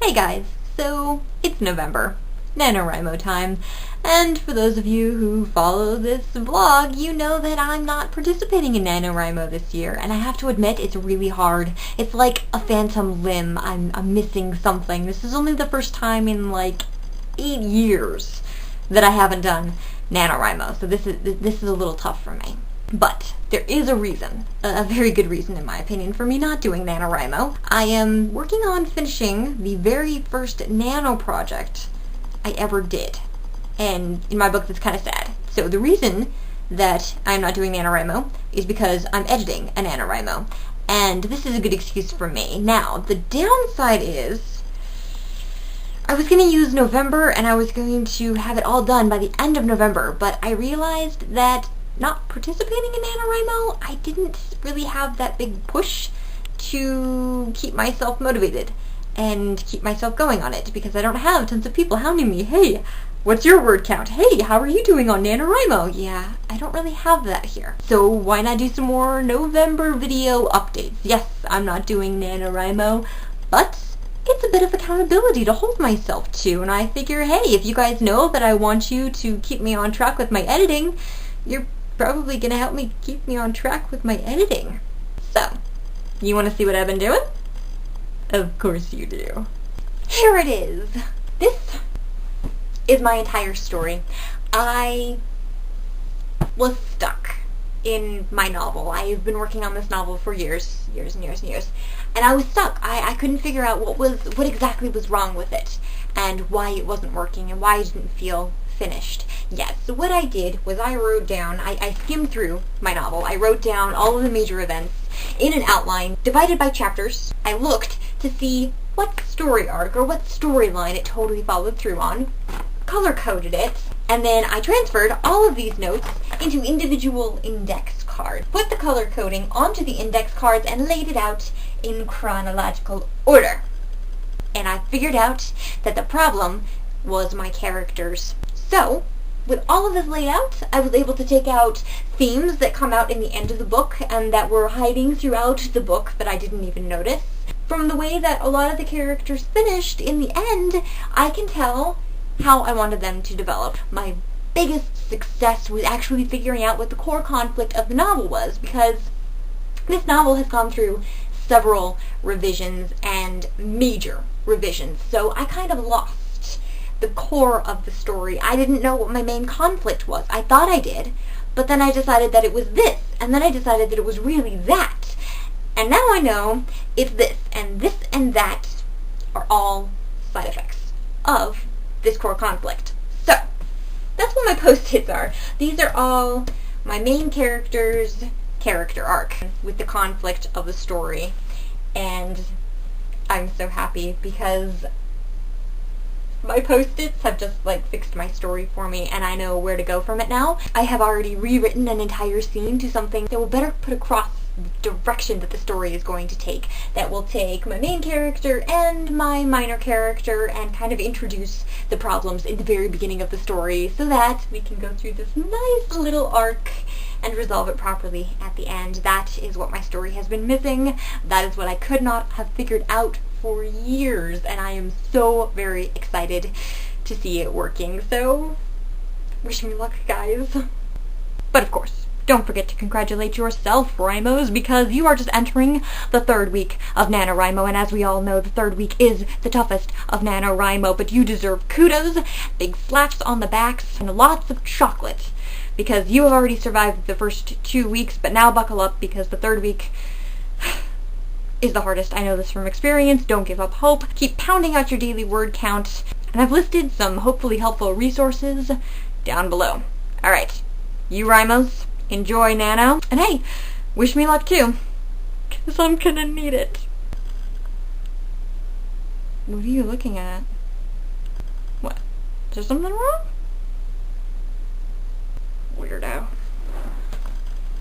Hey guys, so it's November, NaNoWriMo time, and for those of you who follow this vlog, you know that I'm not participating in NaNoWriMo this year, and I have to admit it's really hard. It's like a phantom limb. I'm missing something. This is only the first time in like 8 years that I haven't done NaNoWriMo, so this is a little tough for me. But there is a reason, a very good reason in my opinion, for me not doing NaNoWriMo. I am working on finishing the very first nano project I ever did. And in my book that's kind of sad. So the reason that I'm not doing NaNoWriMo is because I'm editing a NaNoWriMo. And this is a good excuse for me. Now, the downside is I was going to use November and I was going to have it all done by the end of November, but I realized that not participating in NaNoWriMo, I didn't really have that big push to keep myself motivated and keep myself going on it, because I don't have tons of people hounding me. Hey, what's your word count? Hey, how are you doing on NaNoWriMo? Yeah, I don't really have that here. So why not do some more November video updates? Yes, I'm not doing NaNoWriMo, but it's a bit of accountability to hold myself to, and I figure, hey, if you guys know that I want you to keep me on track with my editing, you're probably gonna help me keep me on track with my editing. So, you wanna see what I've been doing? Of course you do. Here it is. This is my entire story. I was stuck in my novel. I've been working on this novel for years and years. And I was stuck. I couldn't figure out what exactly was wrong with it, and why it wasn't working, and why it didn't feel finished. Yes, so what I did was I wrote down, I skimmed through my novel. I wrote down all of the major events in an outline, divided by chapters. I looked to see what story arc or what storyline it totally followed through on, color-coded it, and then I transferred all of these notes into individual index cards, put the color coding onto the index cards, and laid it out in chronological order. And I figured out that the problem was my characters. So, with all of this laid out, I was able to take out themes that come out in the end of the book and that were hiding throughout the book that I didn't even notice. From the way that a lot of the characters finished in the end, I can tell how I wanted them to develop. My biggest success was actually figuring out what the core conflict of the novel was, because this novel has gone through several revisions and major revisions, so I kind of lost the core of the story. I didn't know what my main conflict was. I thought I did, but then I decided that it was this, and then I decided that it was really that. And now I know it's this and that are all side effects of this core conflict. So, that's what my post-its are. These are all my main character's character arc with the conflict of the story. And I'm so happy because my post-its have just fixed my story for me, and I know where to go from it now. I have already rewritten an entire scene to something that will better put across the direction that the story is going to take, that will take my main character and my minor character and kind of introduce the problems in the very beginning of the story, so that we can go through this nice little arc and resolve it properly at the end. That is what my story has been missing. That is what I could not have figured out for years, and I am so very excited to see it working. So, wish me luck, guys. But of course, don't forget to congratulate yourself, Rhymos, because you are just entering the 3rd week of NaNoWriMo, and as we all know, the 3rd week is the toughest of NaNoWriMo, but you deserve kudos, big slaps on the backs, and lots of chocolate, because you have already survived the first 2 weeks, but now buckle up, because the 3rd week is the hardest. I know this from experience. Don't give up hope. Keep pounding out your daily word count, and I've listed some hopefully helpful resources down below. Alright, you Rhymos, enjoy Nano, and hey, wish me luck too, because I'm gonna need it. What are you looking at? What? Is there something wrong? Weirdo.